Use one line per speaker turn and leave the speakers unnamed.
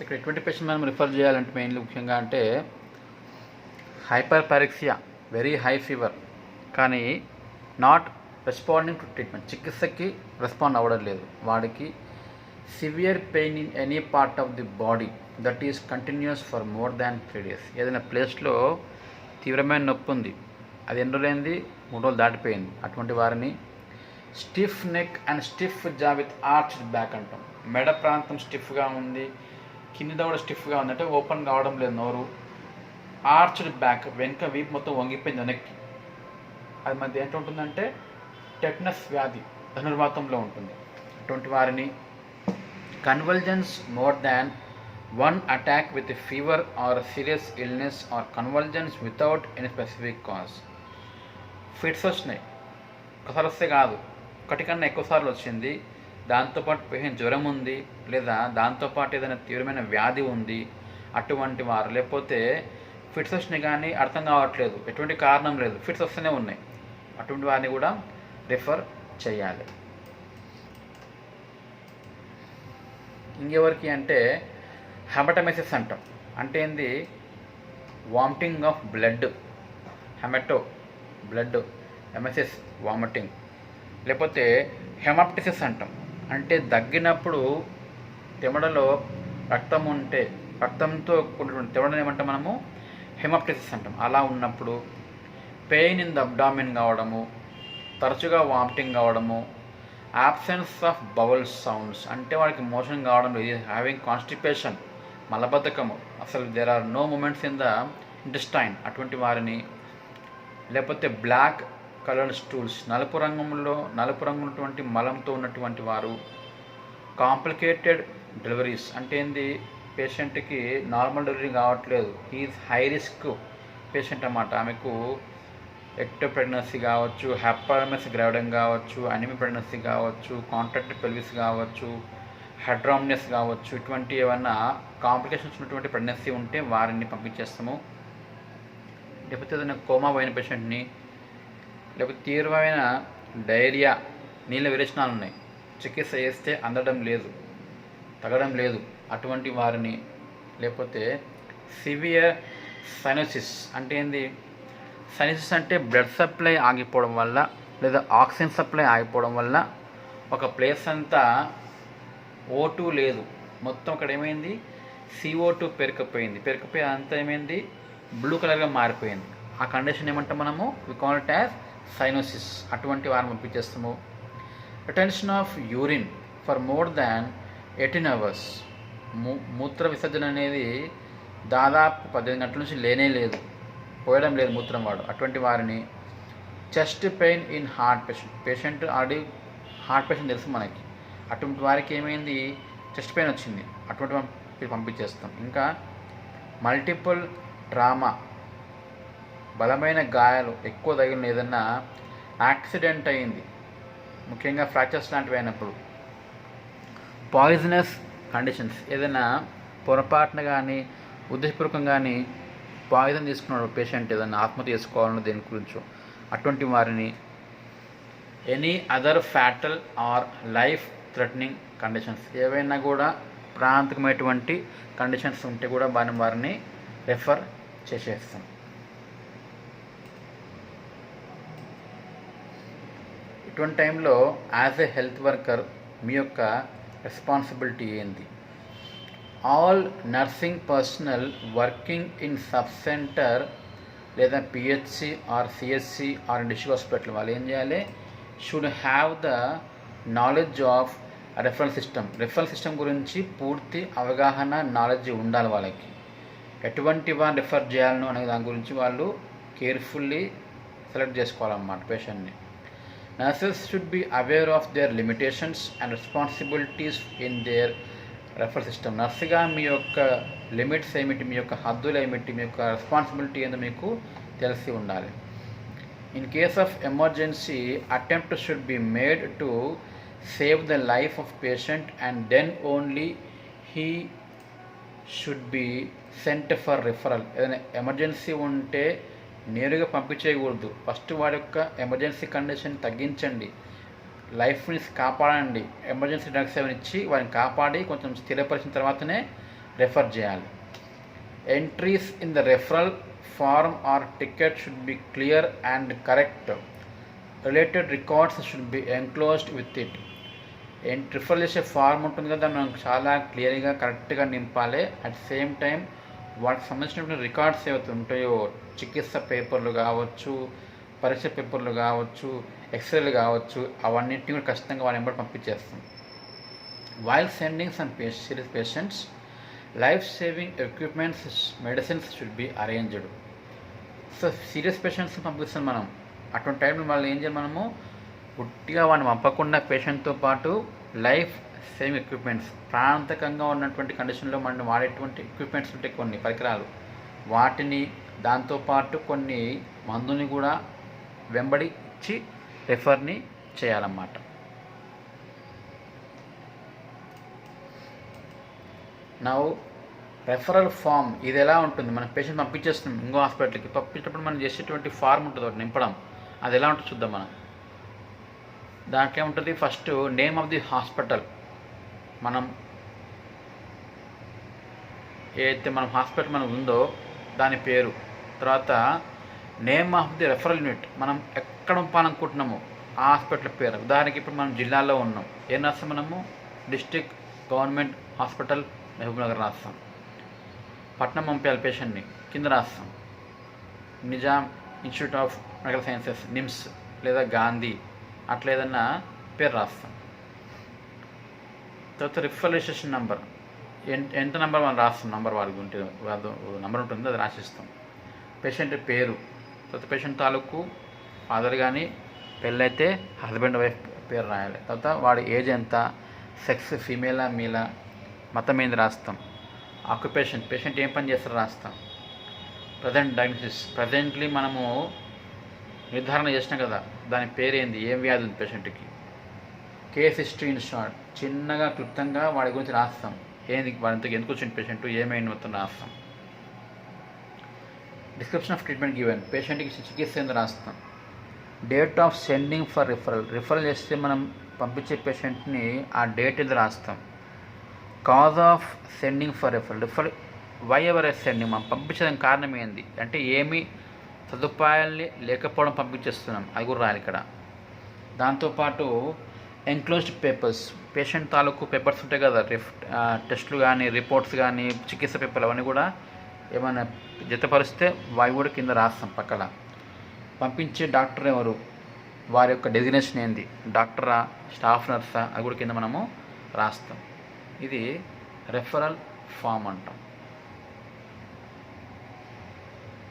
ఇక్కడ ఎటువంటి పేషెంట్ మనం రిఫర్ చేయాలంటే మెయిన్లీ ముఖ్యంగా అంటే hyperpyrexia, very high fever, కానీ నాట్ రెస్పాండింగ్ టు ట్రీట్మెంట్, చికిత్సకి రెస్పాండ్ అవ్వడం లేదు. వాడికి severe pain in any part of the body that is continuous for more than 3 days. ఏదైనా ప్లేస్లో తీవ్రమైన నొప్పి ఉంది, అది ఎన్ని రోజులైంది, 3 రోజులు దాటిపోయింది. అటువంటి వారిని స్టిఫ్ నెక్ అండ్ స్టిఫ్ జా విత్ ఆర్చ్డ్ బ్యాక్ అంటాం. మెడ ప్రాంతం స్టిఫ్గా ఉంది, కింద కూడా స్టిఫ్గా ఉంది, అంటే ఓపెన్ కావడం లేదు నోరు. ఆర్చ్డ్ బ్యాక్, వెనుక వీపు మొత్తం వంగిపోయింది వెనక్కి. అది మధ్య ఏంటి ఉంటుందంటే టెటనస్ వ్యాధి ధనుర్వాతంలో ఉంటుంది. అటువంటి వారిని కన్వల్జన్స్ more than 1 attack with a fever or a serious illness or convulsions without any specific cause. Fits వచ్చినాయి, ఒకసారి వస్తే కాదు, ఒకటి కన్నా ఎక్కువసార్లు వచ్చింది, దాంతోపాటు పేషెంట్ జ్వరం ఉంది, లేదా దాంతోపాటు ఏదైనా తీవ్రమైన వ్యాధి ఉంది, అటువంటి వారు, లేకపోతే ఫిట్స్ వచ్చినాయి కానీ అర్థం కావట్లేదు, ఎటువంటి కారణం లేదు, ఫిట్స్ వస్తూనే ఉన్నాయి, అటువంటి వారిని కూడా రిఫర్ చేయాలి. ఇంకెవరికి అంటే హెమటమెసిస్ అంటాం. అంటే ఏంది, vomiting of blood, haemato blood, emesis vomiting, లేకపోతే హెమప్టిసిస్ అంటాం. అంటే దగ్గినప్పుడు తెమడలో రక్తం ఉంటే, రక్తంతో కూడినటువంటి తెమడని ఏమంటాం మనము, హెమప్టిసిస్ అంటాం. అలా ఉన్నప్పుడు పెయిన్ ఇన్ ద అబ్డామిన్ కావడము, తరచుగా వామిటింగ్ కావడము, absence ఆఫ్ బవల్ సౌండ్స్, అంటే వాడికి మోషన్ కావడం లేదు, హ్యావింగ్ కాన్స్టిపేషన్, మలబద్ధకము, అసలు there are no movements in the intestine, అటువంటి వారిని, లేకపోతే బ్లాక్ కలర్డ్ స్టూల్స్, నలుపు రంగున్నటువంటి మలంతో ఉన్నటువంటి వారు, కాంప్లికేటెడ్ డెలివరీస్, అంటే ఏంది, పేషెంట్కి నార్మల్ డెలివరీ కావట్లేదు, హీఈస్ హై రిస్క్ పేషెంట్ అన్నమాట. ఆమెకు ఎక్టో ప్రెగ్నెన్సీ కావచ్చు, హ్యాపరమస్ గ్రావిడం కావచ్చు, అనిమి ప్రెగ్నెన్సీ కావచ్చు, కాంట్రాక్టెడ్ పెల్విస్ కావచ్చు, హెడ్రామ్నియస్ కావచ్చు, ఇటువంటి ఏమన్నా కాంప్లికేషన్స్ ఉన్నటువంటి ప్రెగ్నెన్సీ ఉంటే వారిని పంపించేస్తాము. లేకపోతే ఏదైనా కోమా పోయిన పేషెంట్ని, లేకపోతే తీవ్రమైన డైరియా, నీళ్ళ విరేచనాలు ఉన్నాయి, చికిత్స చేస్తే అందడం లేదు, తగ్గడం లేదు, అటువంటి వారిని, లేకపోతే సివియర్ సైనోసిస్, అంటే ఏంది, సైనసిస్ అంటే బ్లడ్ సప్లై ఆగిపోవడం వల్ల, లేదా ఆక్సిజన్ సప్లై ఆగిపోవడం వల్ల ఒక ప్లేస్ అంతా O2 లేదు, మొత్తం అక్కడ ఏమైంది, CO2 పెరకపోయి అంతా ఏమైంది, బ్లూ కలర్గా మారిపోయింది. ఆ కండిషన్ ఏమంటాం మనము, we call it as cyanosis. అటువంటి వారిని పంపించేస్తాము. Retention of urine for more than 18 hours, మూత్ర విసర్జన అనేది దాదాపు 18 గంటల నుంచి లేనే లేదు, పోయడం లేదు మూత్రం వాడు, అటువంటి వారిని. Chest pain in heart patient already heart patient తెలుసు మనకి, అటువంటి వారికి ఏమైంది, చెస్ట్ పెయిన్ వచ్చింది, అటువంటి వారికి పంపించేస్తాం. ఇంకా మల్టిపుల్ ట్రామా, బలమైన గాయాలు ఎక్కువ తగిలిన, ఏదన్నా యాక్సిడెంట్ అయింది, ముఖ్యంగా ఫ్రాక్చర్స్ లాంటివి అయినప్పుడు, పాయిజనస్ కండిషన్స్, ఏదైనా పొరపాటున కానీ ఉద్దేశపూర్వకంగా కానీ పాయిజన్ తీసుకున్నాడు పేషెంట్, ఏదైనా ఆత్మహత్య చేసుకోవాలన్న దేని గురించో, అటువంటి వారిని. Any other fatal or life threatening conditions, ఏవైనా కూడా ప్రాంతకమైనటువంటి కండిషన్స్ ఉంటే కూడా వారిని రెఫర్ చేసేస్తాం. ఇటువంటి టైంలో యాజ్ ఏ హెల్త్ వర్కర్ మీ యొక్క రెస్పాన్సిబిలిటీ ఏంది? All nursing personnel working in sub centre or PHC or CHC or district hospital వాళ్ళు ఏం చేయాలి, should have the knowledge of referral system గురించి పూర్తి అవగాహన, నాలెడ్జ్ ఉండాలి వాళ్ళకి. ఎటువంటి వారిని రెఫర్ చేయాలను అనే దాని గురించి వాళ్ళు కేర్ఫుల్లీ సెలెక్ట్ చేసుకోవాలన్నమాట పేషెంట్ని. Nurses should be aware of their limitations and responsibilities in their refer system. నర్సుగా మీ యొక్క లిమిట్స్ ఏమిటి, మీ యొక్క హద్దులు ఏమిటి, మీ యొక్క రెస్పాన్సిబిలిటీ ఏందో మీకు తెలిసి ఉండాలి. In case of emergency attempt should be made to save the life of patient and then only he should be sent for referral. ఏదైనా ఎమర్జెన్సీ ఉంటే నేరుగా పంపించేయకూడదు, ఫస్ట్ వాడి యొక్క ఎమర్జెన్సీ కండిషన్ తగ్గించండి, లైఫ్ని కాపాడండి, ఎమర్జెన్సీ డ్రగ్స్ ఏమైనా ఇచ్చి వారిని కాపాడి కొంచెం స్థిరపరిచిన తర్వాతనే రెఫర్ చేయాలి. Entries in the referral form or ticket should be clear and correct. Related records should be enclosed with it. Refer చేసే ఫార్మ్ ఉంటుంది కదా, దాన్ని మనం చాలా క్లియర్గా కరెక్ట్గా నింపాలి. అట్ సేమ్ టైం వాటికి సంబంధించినటువంటి రికార్డ్స్ ఏవైతే ఉంటాయో, చికిత్స పేపర్లు కావచ్చు, పరీక్ష పేపర్లు కావచ్చు, ఎక్స్రేలు కావచ్చు, అవన్నింటినీ కూడా ఖచ్చితంగా వాళ్ళ నెంబర్ పంపించేస్తాం. While sending some serious patients, life saving equipments, medicines should be arranged. So serious patients పంపిస్తాం మనం. అటువంటి టైంలో వాళ్ళు ఏం చేయాలి, మనము పుట్టిగా వాడిని పంపకుండా పేషెంట్తో పాటు లైఫ్ సేవింగ్ ఎక్విప్మెంట్స్, ప్రాణాంతకంగా ఉన్నటువంటి కండిషన్లో మనం వాడేటువంటి ఎక్విప్మెంట్స్ ఉంటాయి, కొన్ని పరికరాలు, వాటిని దాంతోపాటు కొన్ని మందుని కూడా వెంబడి ఇచ్చి రెఫర్ని చేయాలన్నమాట. నౌ రెఫరల్ ఫామ్ ఇది ఎలా ఉంటుంది, మనం పేషెంట్ పంపించేస్తున్నాం ఇంకో హాస్పిటల్కి, పంపించేటప్పుడు మనం చేసేటువంటి ఫార్మ్ ఉంటుంది ఒకటి నింపడం, అది ఎలా ఉంటుంది చూద్దాం మనం. దాంట్లో ఏముంటుంది, first name of the hospital, మనం ఏదైతే మనం హాస్పిటల్ మనకు ఉందో దాని పేరు, తర్వాత name of the referral unit, మనం ఎక్కడ పంపాలనుకుంటున్నామో ఆ హాస్పిటల్ పేరు. ఉదాహరణకి ఇప్పుడు మనం జిల్లాలో ఉన్నాం, ఏం రాస్తాం మనము, డిస్ట్రిక్ట్ గవర్నమెంట్ హాస్పిటల్ మహబూబ్నగర్ రాస్తాం. పట్నం పంపించాలి పేషెంట్ని, కింద రాస్తాం Nizam institute of medical sciences, NIMS లేదా గాంధీ, అట్లా ఏదన్నా పేరు రాస్తాం. తర్వాత రిఫరల్ రిజిస్ట్రేషన్ నెంబర్, ఎంత నెంబర్ మనం రాస్తాం, నెంబర్ వాళ్ళకి ఉంటుంది, నెంబర్ ఉంటుంది, అది రాసిస్తాం. పేషెంట్ పేరు, తర్వాత పేషెంట్ తాలూకు ఫాదర్ కానీ, పెళ్ళైతే హస్బెండ్ వైఫ్ పేరు రాయాలి. తర్వాత వాడి ఏజ్ ఎంత, సెక్స్ ఫీమేలా మేలా, మతం ఏంది రాస్తాం. ఆక్యుపేషన్, పేషెంట్ ఏం పని చేస్తారో రాస్తాం. ప్రజెంట్ డయాగ్నోసిస్, ప్రజెంట్లీ మనము నిర్ధారణ చేసినాం కదా దాని పేరేంది, ఏం వ్యాధి ఉంది పేషెంట్కి. కేస్ హిస్టరీ ఇన్ షార్ట్, చిన్నగా క్లుప్తంగా వాడి గురించి రాస్తాం, ఏంది వాడింతకు ఎందుకు వచ్చింది పేషెంట్, ఏమైంది మొత్తం రాస్తాం. డిస్క్రిప్షన్ ఆఫ్ ట్రీట్మెంట్ గివెన్, పేషెంట్కి చికిత్స ఏందో రాస్తాం. Date of sending for referral, referral చేస్తే మనం పంపించే పేషెంట్ని ఆ డేట్ ఏదో రాస్తాం. Cause of sending for referral, why ever sending, మనం పంపించడానికి కారణం ఏంది, అంటే ఏమి సదుపాయాల్ని లేకపోవడం పంపించేస్తున్నాం, అది కూడా రాయాలి ఇక్కడ. దాంతోపాటు ఎన్క్లోజ్డ్ పేపర్స్, పేషెంట్ తాలూకు పేపర్స్ ఉంటాయి కదా, టెస్టులు కానీ, రిపోర్ట్స్ కానీ, చికిత్స పేపర్లు, అవన్నీ కూడా ఏమైనా జతపరిస్తే అవి కూడా కింద రాస్తాం పక్కన. పంపించే డాక్టర్ ఎవరు, వారి యొక్క డెసిగ్నేషన్ ఏంది, డాక్టరా, స్టాఫ్ నర్సా, అది కూడా కింద మనము రాస్తాం. ఇది రెఫరల్ ఫామ్ అంటాం.